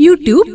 YouTube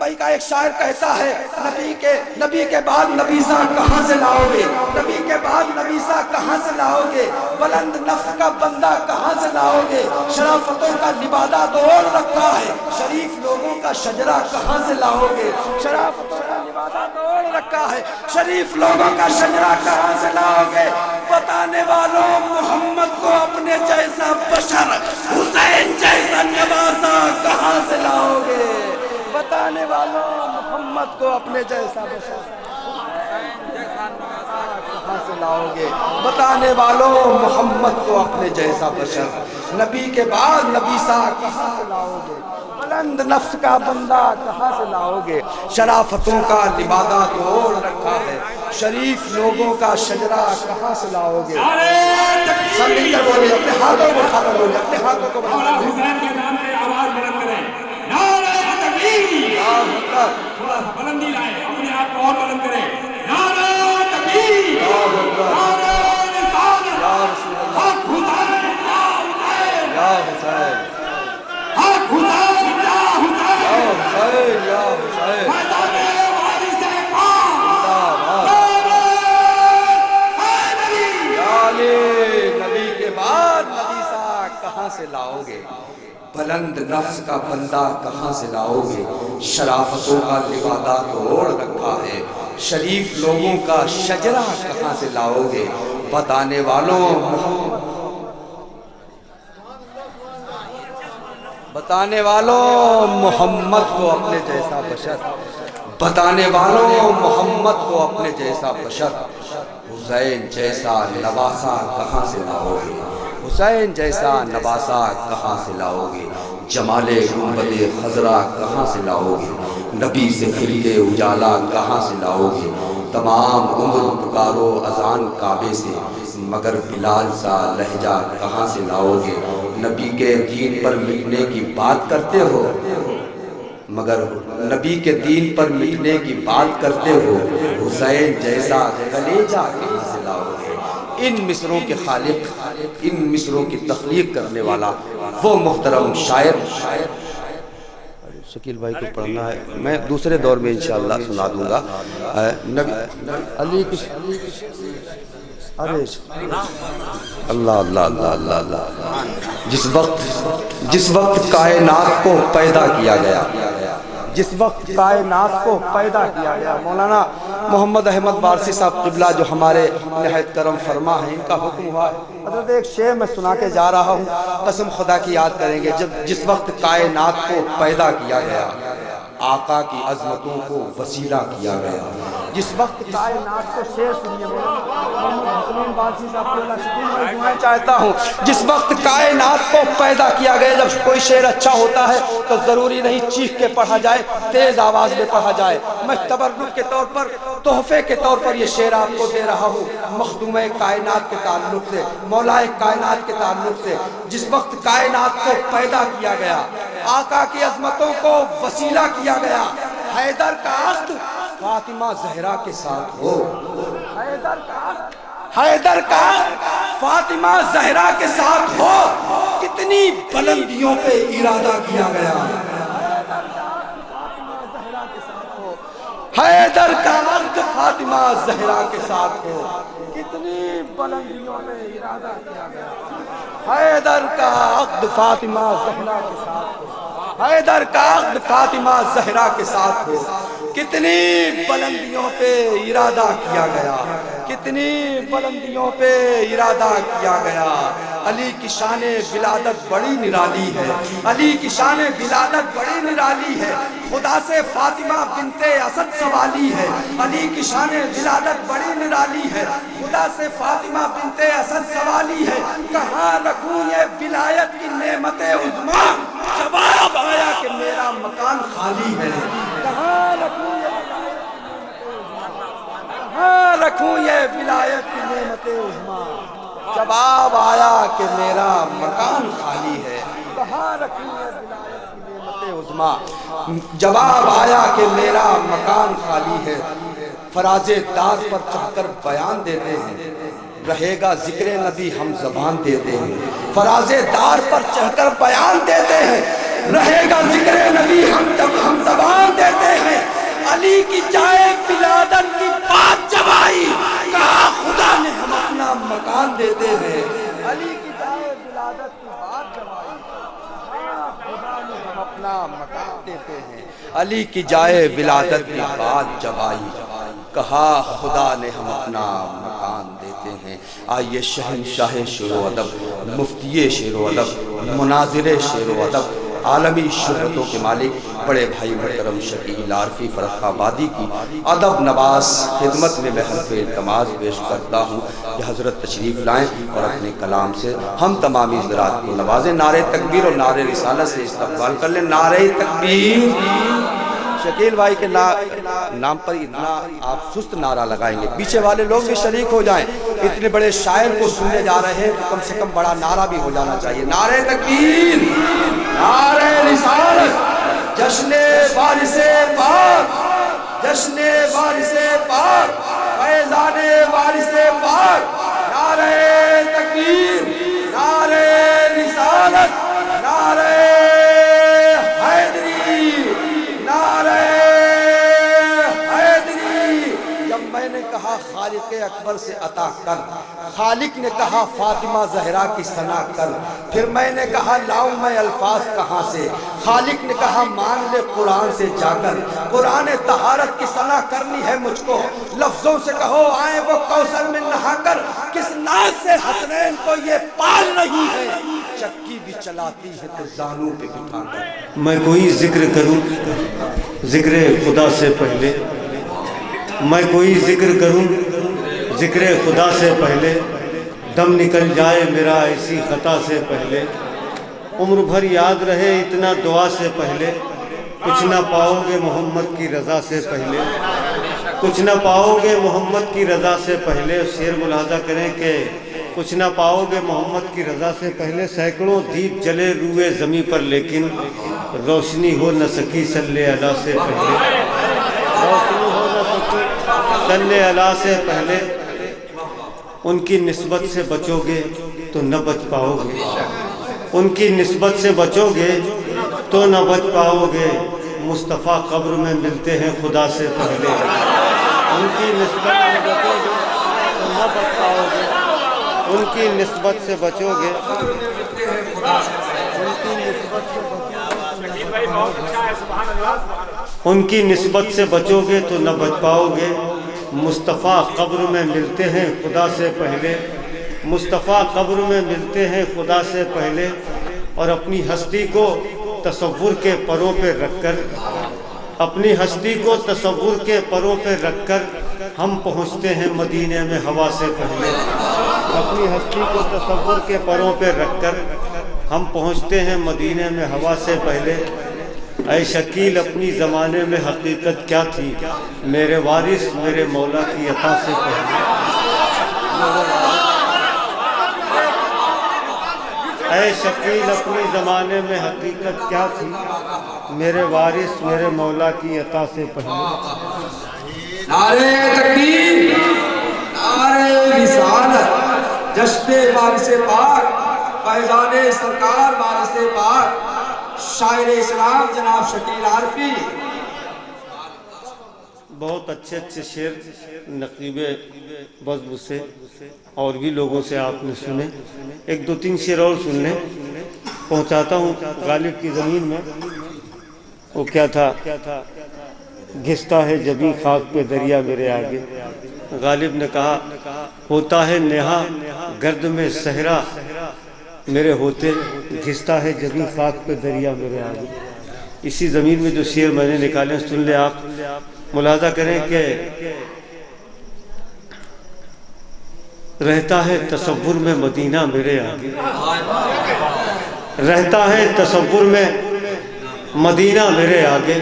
Bombay کا ایک شاعر کہتا ہے نبی کے بعد نبیسہ کہاں سے لاؤ گے، نبی کے بعد نبیسہ کہاں سے لاؤ گے، بلند نفس کا بندہ کہاں سے لاؤ گے، شرافتوں کا لبادہ توڑ رکھا ہے، شریف لوگوں کا شجرہ کہاں سے لاؤ گے، شرافتوں کا لبادہ توڑ رکھا ہے، شریف لوگوں کا شجرہ کہاں سے لاؤ گے، بتانے والوں محمد کو اپنے جیسا بشر، حسین جیسا نواسا کہاں سے لاؤ گے، بتانے والوں محمد کو اپنے جیسا بشر کہاں سے لاؤ گے، بتانے والوں محمد کو اپنے جیسا بشر، نبی کے بعد نبی سا کہاں سے لاؤ گے، بلند نفس کا بندہ کہاں سے لاؤ گے، شرافتوں کا لبادہ توڑ رکھا ہے، شریف لوگوں کا شجرہ کہاں سے لاؤ گے، سب مل کر بولے، اپنے ہاتھوں کو اٹھا کر بولے، اپنے ہاتھوں کو مولا حسین کے نام پہ آواز بلند کریں، نعرہ تکبیر، تھوڑا سا بلندی لائیں، اپنے آپ کو اور بلند کریں، نعرہ تکبیر، نعرہ رسالت، حق حسین یا حسین، یا حسین، حق حسین یا یا حسین، حسین، یا حسین، فیضان وارث پاک، زندہ باد، نعرہ حیدری، یا علی، نبی کے بعد نبی سا کہاں سے لاؤ گے، بلند نفس کا بندہ کہاں سے لاؤ گے، شرافتوں کا لبادہ توڑ رکھا ہے، شریف لوگوں کا شجرہ کہاں سے لاؤ گے، بتانے والوں محمد کو اپنے جیسا بشر، بتانے والوں محمد کو اپنے جیسا بشر، حسین جیسا نواسا کہاں سے لاؤ گے، حسین جیسا نواسا کہاں سے لاؤ گے، جمال گنبد خضرا کہاں سے لاؤ گے، نبی سے خلق اجالا کہاں سے لاؤ گے، تمام عمر پکارو اذان کعبے سے، مگر بلال سا لہجہ کہاں سے لاؤ گے، نبی کے دین پر مٹنے کی بات کرتے ہو، مگر نبی کے دین پر مٹنے کی بات کرتے ہو، حسین جیسا کلیجہ کہاں سے لاؤ گے، ان مصروں کے خالق، ان مصروں کی تخلیق کرنے والا وہ محترم شاعر، شکیل بھائی کو پڑھنا ہے، میں دوسرے دور میں انشاءاللہ سنا دوں گا، علی کی اللہ اللہ اللہ اللہ اللہ، جس وقت کائنات کو پیدا کیا گیا، جس وقت کائنات کو پیدا کیا گیا، مولانا محمد احمد وارثی صاحب قبلہ جو ہمارے نہایت کرم فرما ہیں، ان کا حکم ہوا ہے، حضرت ایک شعر میں سنا کے جا رہا ہوں، قسم خدا کی یاد کریں گے، جس وقت کائنات کو پیدا کیا گیا، آقا کی عظمتوں کو وسیلہ کیا گیا، جس وقت کائنات کو شعر سنیے محمد حسین وارثی صاحب کو اللہ شکریہ میں دعائیں چاہتا ہوں، جس وقت کائنات کو پیدا کیا گیا، جب کوئی شعر اچھا ہوتا ہے تو ضروری نہیں چیخ کے پڑھا جائے، تیز آواز میں پڑھا جائے، میں تبرک کے طور پر، تحفے کے طور پر یہ شعر آپ کو دے رہا ہوں، مخدوم کائنات کے تعلق سے، مولا کائنات کے تعلق سے، جس وقت کائنات کو پیدا کیا گیا، آقا کی عظمتوں کو وسیلہ کیا گیا، حیدر کا عقد فاطمہ زہرا کے ساتھ ہو، حیدر کا فاطمہ زہرا کے ساتھ ہو، کتنی بلندیوں پہ ارادہ کیا گیا، حیدر کا عقد فاطمہ زہرا کے ساتھ ہو، کتنی بلندیوں پہ ارادہ کیا گیا، حیدر کا عقد فاطمہ زہرا کے ساتھ ہو، حیدر کا عقد فاطمہ زہرا کے ساتھ ہو، کتنی بلندیوں پہ ارادہ کیا گیا، کتنی بلندیوں پہ ارادہ کیا گیا، علی کی شان ولادت بڑی نرالی ہے، علی کی شان ولادت بڑی نرالی ہے، خدا سے فاطمہ بنت اسد سوالی ہے، علی کی شان ولادت بڑی نرالی ہے، خدا سے فاطمہ بنت اسد سوالی ہے، کہاں رکھوں یہ ولایت کی نعمت عظمیٰ، جواب آیا کہ میرا مکان خالی ہے، کہاں رکھوں یہ ولایت کی نعمت عظمیٰ، جواب آیا کہ میرا مکان خالی ہے، کہاں رکھوں یہ ولایت کی نعمت عظمیٰ، جواب آیا کہ میرا مکان خالی ہے، فراز داد پر چڑھ کر بیان دیتے ہیں، رہے گا ذکر نبی ہم زبان دیتے ہیں، فراز دار پر چڑھ کر بیان دیتے ہیں، رہے گا ذکر نبی ہم زبان دیتے ہیں، علی کی جائے ولادت کی بات جب آئی کہا خدا نے ہم اپنا مکان دیتے ہیں، علی کی جائے ولادت کی بات جب آئی کہا خدا نے ہم اپنا مکان دیتے ہیں، علی کی جائے ولادت کی بات جب آئی کہا خدا نے ہم اپنا مکان دیتے ہیں۔ آئیے شہنشاہ شعر و ادب، مفتی شعر و ادب، مناظر شعر و ادب، عالمی شہرتوں کے مالک بڑے بھائی محترم شکیل عارفی فرخ آبادی کی ادب نواز خدمت میں میں حرف التماس پیش کرتا ہوں کہ حضرت تشریف لائیں اور اپنے کلام سے ہم تمامی حضرات کو نوازیں۔ نعرہ تکبیر اور نعرہ رسالت سے استقبال کر لیں۔ نعرہ تکبیر۔ شکیل بھائی کے نام پر اتنا آپ سست نعرہ لگائیں گے، پیچھے والے لوگ بھی شریک ہو جائیں، اتنے بڑے شاعر کو سننے جا رہے ہیں تو کم سے کم بڑا نعرہ بھی ہو جانا چاہیے۔ نعرہ تکبیر، نعرہ رسالت، جشن وارث پاک، جشن وارث پاک، فیضان وارث پاک، نعرہ تکبیر، نعرہ رسالت، نعرہ حیدری، نعرہ حیدری۔ جب میں نے کہا خالق اکبر سے عطا کر، خالق نے کہا فاطمہ زہرا کی ثنا کر، پھر میں نے کہا لاؤں میں الفاظ کہاں سے، خالق نے کہا مان لے قرآن سے جا کر، قرآن طہارت کی ثنا کرنی ہے مجھ کو، لفظوں سے کہو آئے وہ کوثر میں نہا کر، کس ناز سے حسنین کو یہ پال رہی ہے، چکی بھی چلاتی ہے تو زانوں پہ بٹھا کر۔ میں کوئی ذکر کروں ذکر خدا سے پہلے، میں کوئی ذکر کروں ذکر خدا سے پہلے، دم نکل جائے میرا ایسی خطا سے پہلے، عمر بھر یاد رہے اتنا دعا سے پہلے، کچھ نہ پاؤ گے محمد کی رضا سے پہلے، کچھ نہ پاؤ گے محمد کی رضا سے پہلے۔ شعر ملاحظہ کریں کہ کچھ نہ پاؤ گے محمد کی رضا سے پہلے، سینکڑوں دیپ جلے روئے زمیں پر لیکن روشنی ہو نہ سکی صلی اللہ سے پہلے، روشنی ہو نہ سکی صلی اللہ سے پہلے۔ ان کی نسبت سے بچو گے تو نہ بچ پاؤ گے، ان کی نسبت سے بچو گے تو نہ بچ پاؤ گے، مصطفیٰ قبر میں ملتے ہیں خدا سے پہلے، ان کی نسبت سے بچو گے تو نہ بچ پاؤ گے، ان کی نسبت سے بچو گے، ان کی نسبت سے بچو گے تو نہ بچ پاؤ گے، مصطفیٰ قبر میں ملتے ہیں خدا سے پہلے، مصطفیٰ قبر میں ملتے ہیں خدا سے پہلے۔ اور اپنی ہستی کو تصور کے پروں پہ رکھ کر، اپنی ہستی کو تصور کے پروں پہ رکھ کر ہم پہنچتے ہیں مدینے میں ہوا سے پہلے، اپنی ہستی کو تصور کے پروں پہ رکھ کر ہم پہنچتے ہیں مدینے میں ہوا سے پہلے۔ اے شکیل اپنی زمانے میں حقیقت کیا تھی، میرے وارث میرے مولا کی عطا سے پہلے، اے شکیل اپنی زمانے میں حقیقت کیا تھی، میرے وارث میرے مولا کی عطا سے پہلے۔ نعرہ تکبیر، نعرہ رسالت، جشن وارث پاک، فیضان سرکار وارث پاک، شاعر اسلام جناب شکیل عارفی۔ بہت اچھے اچھے شعر نقیب بزم سے اور بھی لوگوں سے آپ نے سنے، ایک دو تین شعر اور سن لیں، پہنچاتا ہوں غالب کی زمین میں۔ وہ کیا تھا، گھستا ہے جبیں خاک پہ دریا میرے آگے، غالب نے کہا ہوتا ہے نہا گرد میں صحرا میرے ہوتے، گھستا ہے جبیں خاک پہ دریا میرے آگے۔ اسی زمین میں جو شعر میں نے نکالے سن لیں آپ، ملاحظہ کریں کہ رہتا ہے تصور میں مدینہ میرے آگے، رہتا ہے تصور میں مدینہ میرے آگے،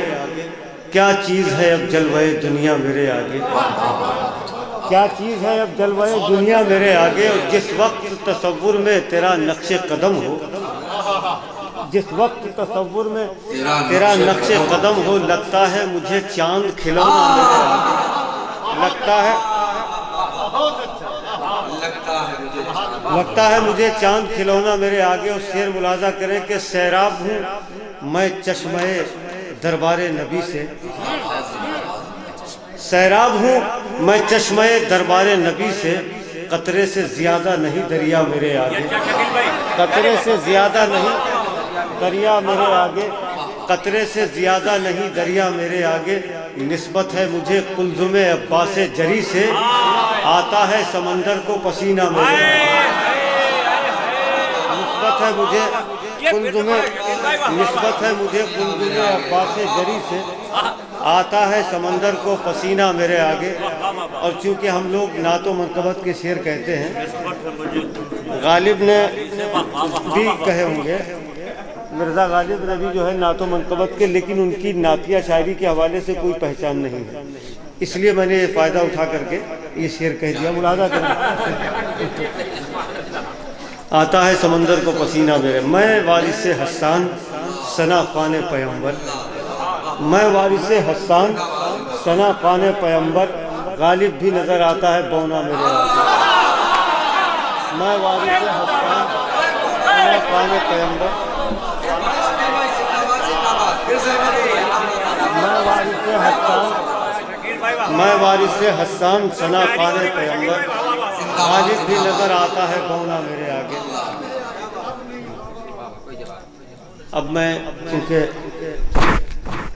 کیا چیز ہے اب جلوہ دنیا میرے آگے، کیا چیز ہے اب جلوہ دنیا میرے آگے۔ اور جس وقت تصور میں تیرا نقش قدم ہو، جس وقت تصور میں تیرا نقش قدم ہو، لگتا ہے مجھے چاند کھلونا میرے آگے، لگتا ہے مجھے چاند کھلونا میرے آگے۔ اور شعر ملاحظہ کریں کہ سیراب ہوں میں چشمہ دربار نبی سے سیراب ہوں، میں چشمہ دربار نبی سے، قطرے سے زیادہ نہیں دریا میرے آگے، قطرے سے زیادہ نہیں دریا میرے آگے، قطرے سے زیادہ نہیں دریا میرے آگے، نسبت ہے مجھے قلزم عباس جری سے، آتا ہے سمندر کو پسینہ میرے آگے، نسبت ہے مجھے قلزم عباس جری سے، آتا ہے سمندر کو پسینہ میرے آگے۔ اور چونکہ ہم لوگ نعت و منقبت کے شعر کہتے ہیں، غالب نے بھی کہے ہوں گے، مرزا غالب نے بھی جو ہے نعت و منقبت کے، لیکن ان کی نعتیہ شاعری کے حوالے سے کوئی پہچان نہیں ہے، اس لیے میں نے یہ فائدہ اٹھا کر کے یہ شعر کہہ دیا، ملاحظہ کریں۔ آتا ہے سمندر کو پسینہ میرے، میں وارث حسان ثنا خوان پیمبر، میں وارث حسان ثنا خوان پیمبر، غالب بھی نظر آتا ہے بونا میرے آگے، میں وارث حسان ثنا خوان پیمبر، میں وارث حسان ثنا خوان پیمبر، غالب بھی نظر آتا ہے بونا میرے آگے۔ اب میں چونکہ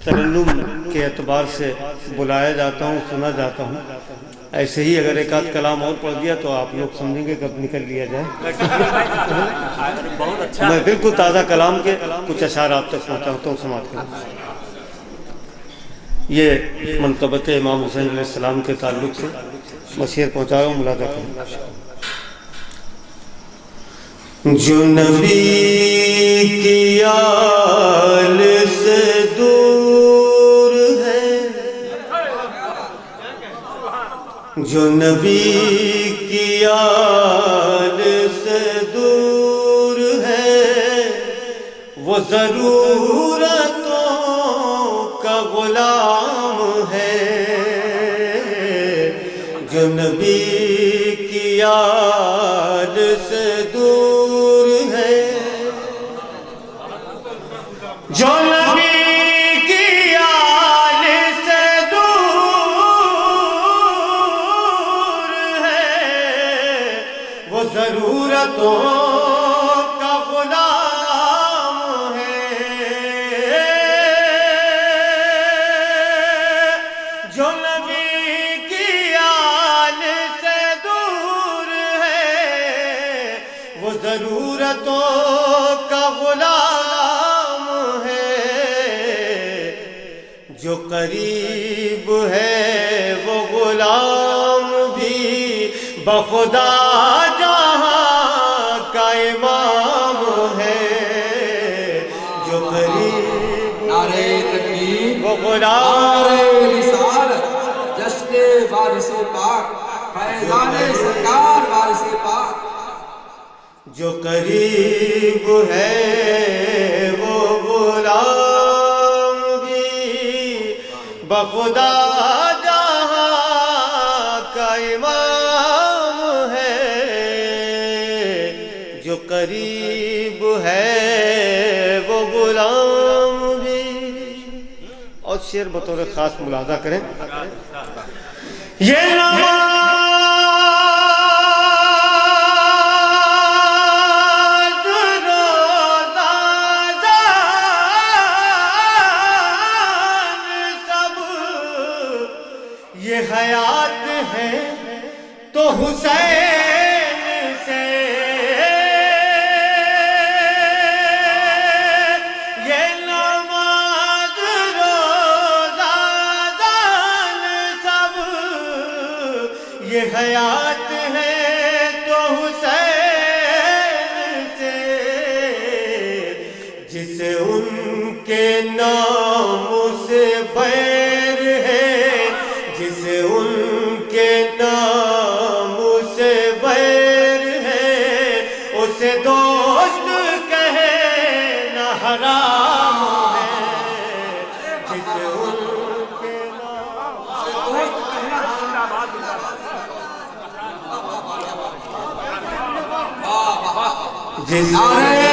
ترنم کے اعتبار سے بلایا جاتا ہوں، سنا جاتا ہوں، ایسے ہی اگر ایک آدھ کلام اور پڑھ دیا تو آپ لوگ سمجھیں گے کب نکل لیا جائے۔ میں بالکل تازہ کلام کے کچھ اشعار آپ تک پہنچاتا ہوں، سماعت کریں۔ یہ منقبت امام حسین علیہ السلام کے تعلق سے میں شعر پہنچا رہا ہوں، ملاحظہ کریں۔ جو نبی کی آل سے دور ہے، جو نبی کی آل سے دور ہے، وہ ضرورتوں کا غلام ہے، جو نبی کی آل سے دور ہے، جو نبی کی آل سے دور ہے، وہ ضرورتوں کا غلام ہے، جو نبی کی آل سے دور ہے، وہ ضرورتوں کا غلام ہے، جو قریب ہے وہ غلام بھی بخدا جہاں کا امام ہے، جو قریب نعرہ تکبیر، وہ غلام، نعرہ رسالت، جشن وارث پاک، فیضان سرکار وارث پاک، جو قریب ہے وہ غلام بھی بخدا جہاں کا امام ہے، جو قریب ہے وہ غلام بھی۔ اور شعر بطور خاص ملاحظہ کریں، یہ یہ حیات ہے تو حسین سے، یہ نماز روزہ دان سب، یہ حیات ہے تو حسین سے، جسے ان کے نام سے بیر ہے، جسے ان کے نام سے بیر ہے، اسے دوست کہنا حرام ہے، جسے ان کے نام سے نعرہ